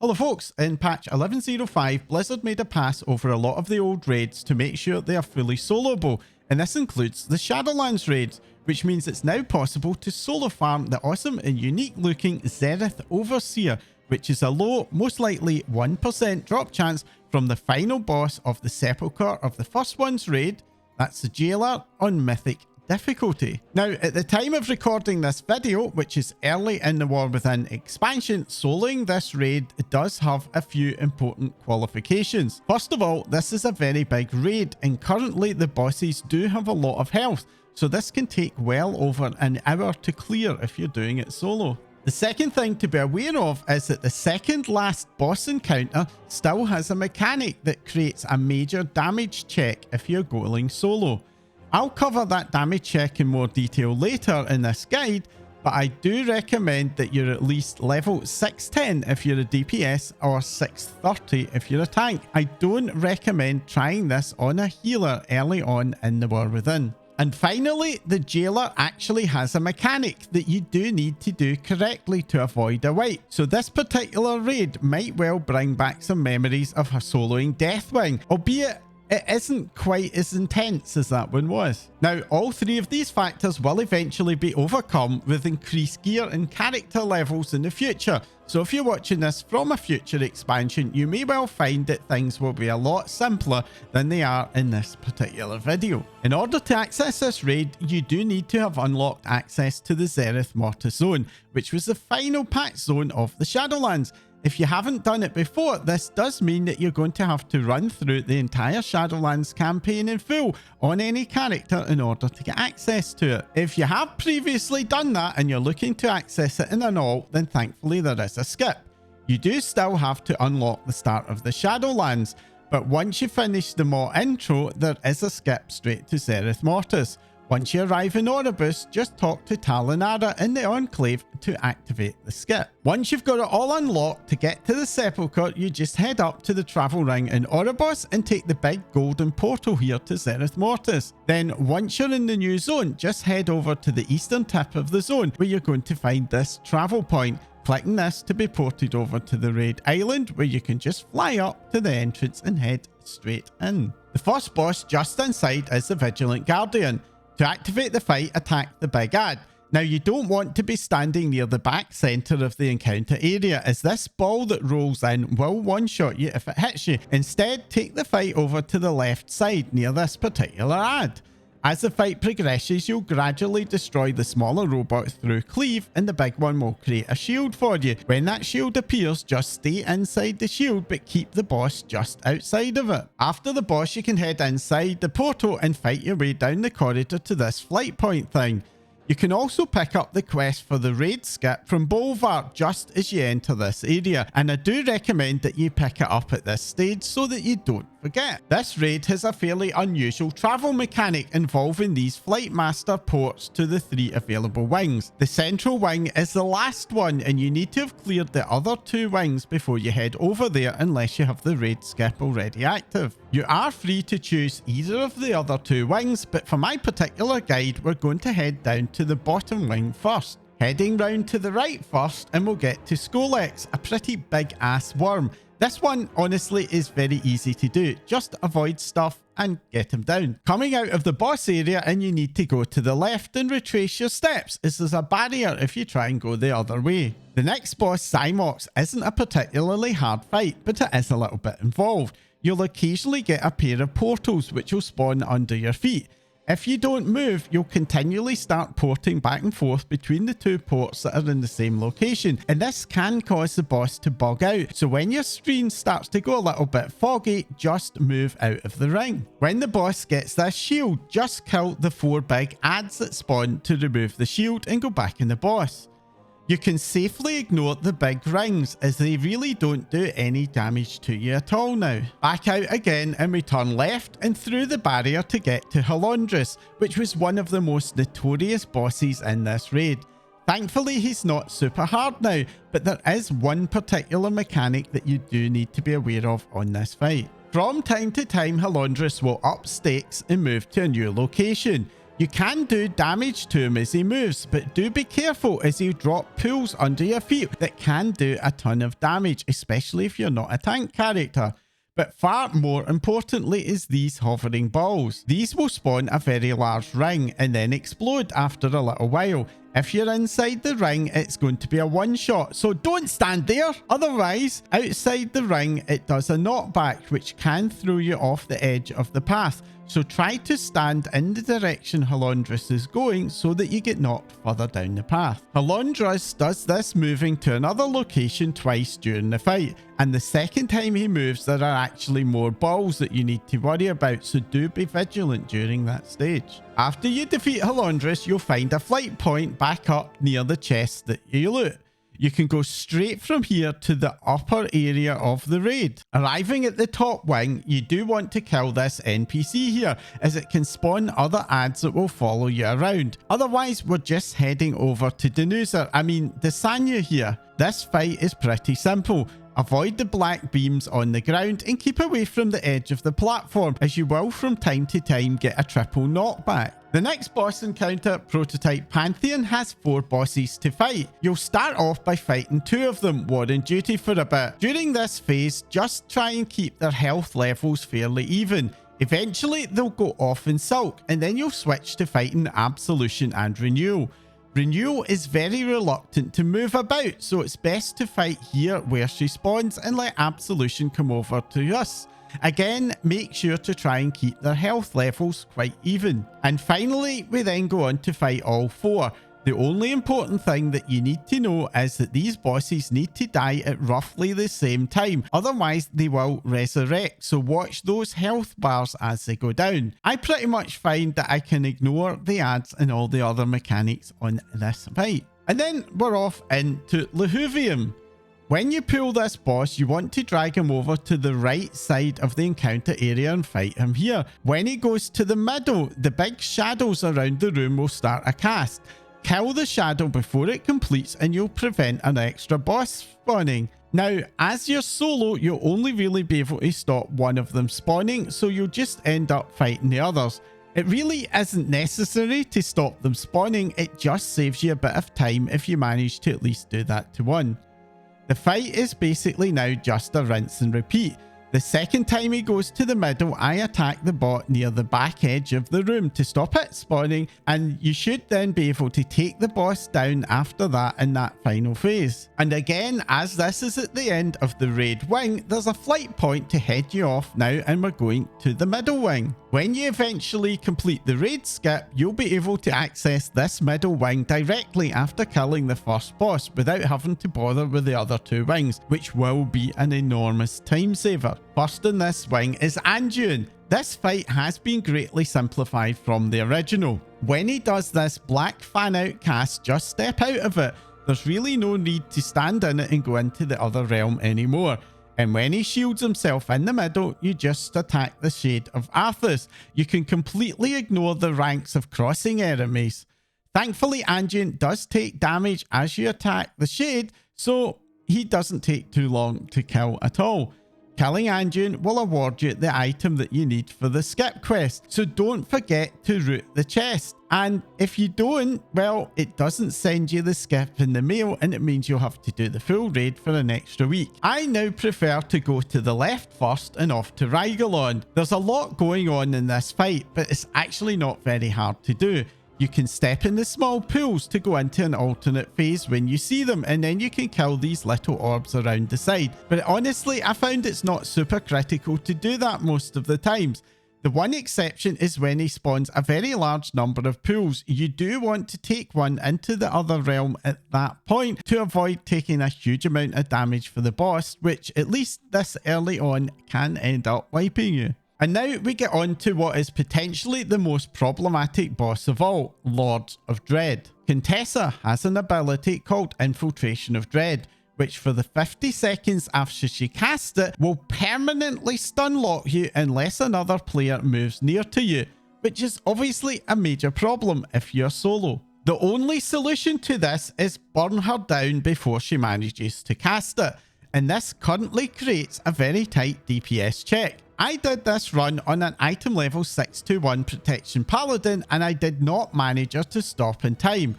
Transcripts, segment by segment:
Hello folks, in patch 11.05, Blizzard made a pass over a lot of the old raids to make sure they are fully soloable, and this includes the Shadowlands raids, which means it's now possible to solo farm the awesome and unique looking Zereth Overseer, which is a low, most likely 1% drop chance from the final boss of the Sepulcher of the first one's raid, that's the Jailor, on Mythic difficulty. Now, at the time of recording this video, which is early in the War Within expansion, soloing this raid does have a few important qualifications. First of all, this is a very big raid, and currently the bosses do have a lot of health, so this can take well over an hour to clear if you're doing it solo. The second thing to be aware of is that the second last boss encounter still has a mechanic that creates a major damage check if you're going solo. I'll cover that damage check in more detail later in this guide, but I do recommend that you're at least level 610 if you're a DPS or 630 if you're a tank. I don't recommend trying this on a healer early on in the War Within. And finally, the Jailor actually has a mechanic that you do need to do correctly to avoid a wipe. So this particular raid might well bring back some memories of her soloing Deathwing, albeit it isn't quite as intense as that one was. Now, all three of these factors will eventually be overcome with increased gear and character levels in the future. So if you're watching this from a future expansion, you may well find that things will be a lot simpler than they are in this particular video. In order to access this raid, you do need to have unlocked access to the Zereth Mortis zone, which was the final patch zone of the Shadowlands. If you haven't done it before, this does mean that you're going to have to run through the entire Shadowlands campaign in full on any character in order to get access to it. If you have previously done that and you're looking to access it in an alt, then thankfully there is a skip. You do still have to unlock the start of the Shadowlands, but once you finish the Maw intro, there is a skip straight to Zereth Mortis. Once you arrive in Erebus, just talk to Talonara in the Enclave to activate the skip. Once you've got it all unlocked, to get to the Sepulchre, you just head up to the travel ring in Erebus and take the big golden portal here to Zereth Mortis. Then once you're in the new zone, just head over to the eastern tip of the zone where you're going to find this travel point. Clicking this to be ported over to the raid island where you can just fly up to the entrance and head straight in. The first boss just inside is the Vigilant Guardian. To activate the fight, attack the big ad. Now, you don't want to be standing near the back centre of the encounter area, as this ball that rolls in will one-shot you if it hits you. Instead, take the fight over to the left side near this particular ad. As the fight progresses, you'll gradually destroy the smaller robots through cleave, and the big one will create a shield for you. When that shield appears, just stay inside the shield, but keep the boss just outside of it. After the boss, you can head inside the portal and fight your way down the corridor to this flight point thing. You can also pick up the quest for the raid skip from Bolvar just as you enter this area, and I do recommend that you pick it up at this stage so that you don't forget. This raid has a fairly unusual travel mechanic involving these Flight Master ports to the three available wings. The central wing is the last one, and you need to have cleared the other two wings before you head over there unless you have the raid skip already active. You are free to choose either of the other two wings, but for my particular guide, we're going to head down to the bottom wing first. Heading round to the right first, and we'll get to Skolex, a pretty big ass worm. This one, honestly, is very easy to do. Just avoid stuff and get him down. Coming out of the boss area, and you need to go to the left and retrace your steps, as there's a barrier if you try and go the other way. The next boss, Xymox, isn't a particularly hard fight, but it is a little bit involved. You'll occasionally get a pair of portals which will spawn under your feet. If you don't move, you'll continually start porting back and forth between the two ports that are in the same location, and this can cause the boss to bug out. So when your screen starts to go a little bit foggy, just move out of the ring. When the boss gets this shield, just kill the 4 big ads that spawn to remove the shield and go back in the boss. You can safely ignore the big rings, as they really don't do any damage to you at all now. Back out again, and we turn left and through the barrier to get to Halondrous, which was one of the most notorious bosses in this raid. Thankfully, he's not super hard now, but there is one particular mechanic that you do need to be aware of on this fight. From time to time, Halondrous will up stakes and move to a new location. You can do damage to him as he moves, but do be careful as he drop pools under your feet that can do a ton of damage, especially if you're not a tank character. But far more importantly is these hovering balls. These will spawn a very large ring and then explode after a little while. If you're inside the ring, it's going to be a one-shot, so don't stand there. Otherwise, outside the ring, it does a knockback, which can throw you off the edge of the path. So try to stand in the direction Halondrous is going so that you get knocked further down the path. Halondrous does this moving to another location twice during the fight, and the second time he moves there are actually more balls that you need to worry about, so do be vigilant during that stage. After you defeat Halondrous, you'll find a flight point back up near the chest that you loot. You can go straight from here to the upper area of the raid. Arriving at the top wing, you do want to kill this NPC here, as it can spawn other ads that will follow you around. Otherwise, we're just heading over to Dausegne here. This fight is pretty simple. Avoid the black beams on the ground and keep away from the edge of the platform, as you will from time to time get a triple knockback. The next boss encounter, Prototype Pantheon, has 4 bosses to fight. You'll start off by fighting 2 of them, Warden Duty, for a bit. During this phase, just try and keep their health levels fairly even. Eventually, they'll go off in Sulk, and then you'll switch to fighting Absolution and Renewal. Renewal is very reluctant to move about, so it's best to fight here where she spawns and let Absolution come over to us. Again, make sure to try and keep their health levels quite even. And finally, we then go on to fight all 4. The only important thing that you need to know is that these bosses need to die at roughly the same time, otherwise they will resurrect, so watch those health bars as they go down. I pretty much find that I can ignore the ads and all the other mechanics on this fight. And then we're off into Lihuvium. When you pull this boss, you want to drag him over to the right side of the encounter area and fight him here. When he goes to the middle, the big shadows around the room will start a cast. Kill the shadow before it completes and you'll prevent an extra boss spawning. Now, as you're solo, you'll only really be able to stop one of them spawning, so you'll just end up fighting the others. It really isn't necessary to stop them spawning, it just saves you a bit of time if you manage to at least do that to one. The fight is basically now just a rinse and repeat. The second time he goes to the middle, I attack the bot near the back edge of the room to stop it spawning, and you should then be able to take the boss down after that in that final phase. And again, as this is at the end of the raid wing, there's a flight point to head you off now, and we're going to the middle wing. When you eventually complete the raid skip, you'll be able to access this middle wing directly after killing the first boss without having to bother with the other 2 wings, which will be an enormous time saver. First in this wing is Anduin. This fight has been greatly simplified from the original. When he does this black fan out cast, just step out of it. There's really no need to stand in it and go into the other realm anymore. And when he shields himself in the middle, you just attack the Shade of Arthas. You can completely ignore the ranks of crossing enemies. Thankfully, Anduin does take damage as you attack the Shade, so he doesn't take too long to kill at all. Killing Anduin will award you the item that you need for the skip quest, so don't forget to root the chest. And if you don't, well, it doesn't send you the skip in the mail, and it means you'll have to do the full raid for an extra week. I now prefer to go to the left first and off to Rygelon. There's a lot going on in this fight, but it's actually not very hard to do. You can step in the small pools to go into an alternate phase when you see them, and then you can kill these little orbs around the side. But honestly, I found it's not super critical to do that most of the times. The one exception is when he spawns a very large number of pools. You do want to take one into the other realm at that point to avoid taking a huge amount of damage for the boss, which at least this early on can end up wiping you. And now we get on to what is potentially the most problematic boss of all, Lord of Dread. Contessa has an ability called Infiltration of Dread, which for the 50 seconds after she casts it will permanently stun lock you unless another player moves near to you, which is obviously a major problem if you're solo. The only solution to this is burn her down before she manages to cast it, and this currently creates a very tight DPS check. I did this run on an item level 621 protection paladin, and I did not manage her to stop in time.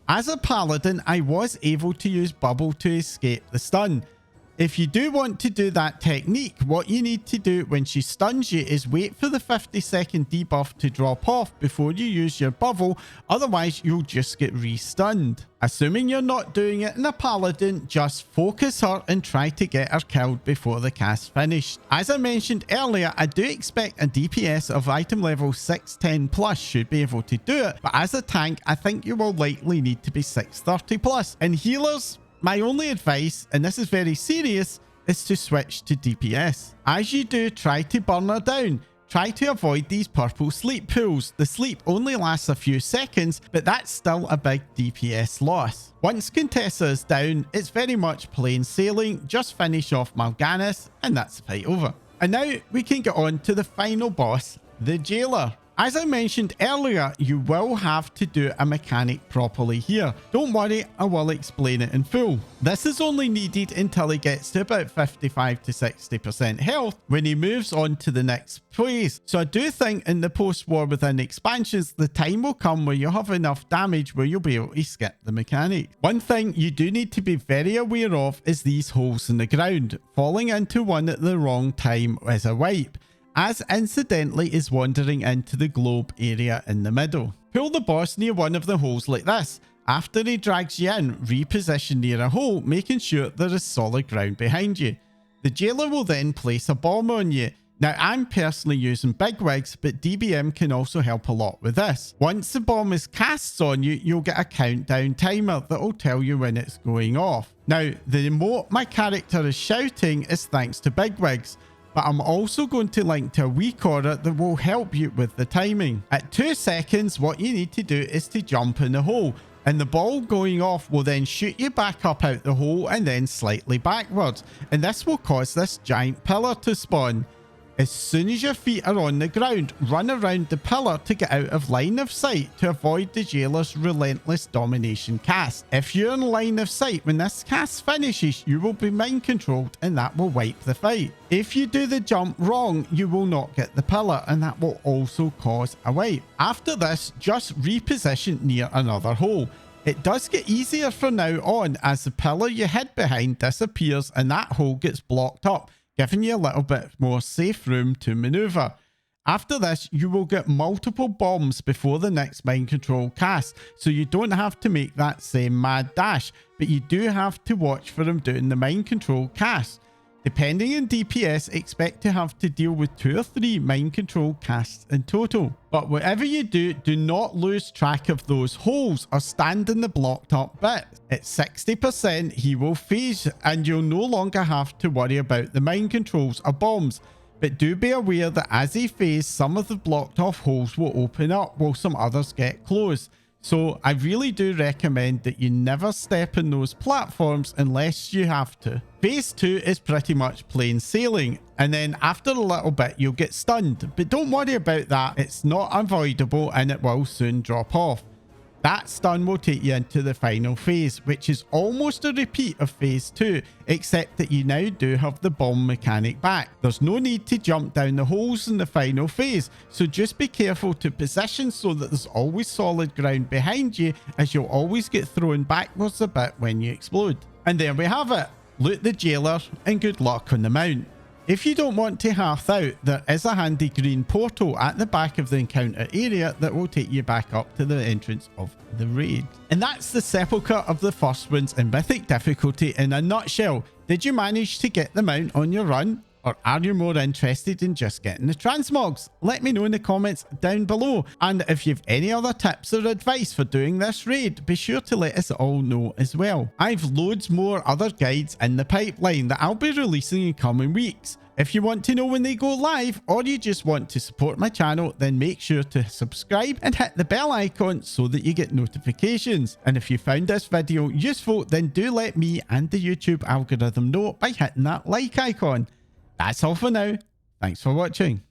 As a paladin, I was able to use bubble to escape the stun. If you do want to do that technique, what you need to do when she stuns you is wait for the 50-second debuff to drop off before you use your bubble, otherwise you'll just get re-stunned. Assuming you're not doing it in a paladin, just focus her and try to get her killed before the cast finished. As I mentioned earlier, I do expect a DPS of item level 610 plus should be able to do it, but as a tank, I think you will likely need to be 630 plus. And healers, my only advice, and this is very serious, is to switch to DPS. As you do, try to burn her down. Try to avoid these purple sleep pools. The sleep only lasts a few seconds, but that's still a big DPS loss. Once Contessa is down, it's very much plain sailing. Just finish off Mal'Ganis, and that's the fight over. And now we can get on to the final boss, the Jailor. As I mentioned earlier, you will have to do a mechanic properly here. Don't worry, I will explain it in full. This is only needed until he gets to about 55 to 60% health when he moves on to the next phase. So I do think in the post-war within expansions, the time will come where you'll have enough damage where you'll be able to skip the mechanic. One thing you do need to be very aware of is these holes in the ground. Falling into one at the wrong time is a wipe, as incidentally is wandering into the globe area in the middle. Pull the boss near one of the holes like this. After he drags you in, reposition near a hole, making sure there is solid ground behind you. The Jailor will then place a bomb on you. Now, I'm personally using bigwigs, but DBM can also help a lot with this. Once the bomb is cast on you, you'll get a countdown timer that will tell you when it's going off. Now, the emote my character is shouting is thanks to bigwigs, but I'm also going to link to a weak order that will help you with the timing. At 2 seconds, what you need to do is to jump in the hole, and the ball going off will then shoot you back up out the hole and then slightly backwards, and this will cause this giant pillar to spawn. As soon as your feet are on the ground, run around the pillar to get out of line of sight to avoid the Jailor's relentless domination cast. If you're in line of sight when this cast finishes, you will be mind controlled and that will wipe the fight. If you do the jump wrong, you will not get the pillar and that will also cause a wipe. After this, just reposition near another hole. It does get easier from now on as the pillar you hid behind disappears and that hole gets blocked up, giving you a little bit more safe room to maneuver. After this, you will get multiple bombs before the next mind control cast, so you don't have to make that same mad dash, but you do have to watch for him doing the mind control cast. Depending on DPS, expect to have to deal with 2 or 3 mind control casts in total. But whatever you do, do not lose track of those holes or stand in the blocked up bit. At 60%, he will phase and you'll no longer have to worry about the mind controls or bombs. But do be aware that as he phases, some of the blocked off holes will open up while some others get closed. So I really do recommend that you never step in those platforms unless you have to. Phase 2 is pretty much plain sailing, and then after a little bit you'll get stunned, but don't worry about that, it's not avoidable and it will soon drop off. That stun will take you into the final phase, which is almost a repeat of phase 2, except that you now do have the bomb mechanic back. There's no need to jump down the holes in the final phase, so just be careful to position so that there's always solid ground behind you, as you'll always get thrown backwards a bit when you explode. And there we have it. Loot the Jailor and good luck on the mount. If you don't want to hearth out, there is a handy green portal at the back of the encounter area that will take you back up to the entrance of the raid. And that's the Sepulchre of the First Winds in Mythic difficulty in a nutshell. Did you manage to get the mount on your run? Or are you more interested in just getting the transmogs? Let me know in the comments down below. And if you've any other tips or advice for doing this raid, be sure to let us all know as well. I've loads more other guides in the pipeline that I'll be releasing in coming weeks. If you want to know when they go live, or you just want to support my channel, then make sure to subscribe and hit the bell icon so that you get notifications. And if you found this video useful, then do let me and the YouTube algorithm know by hitting that like icon. That's all for now. Thanks for watching.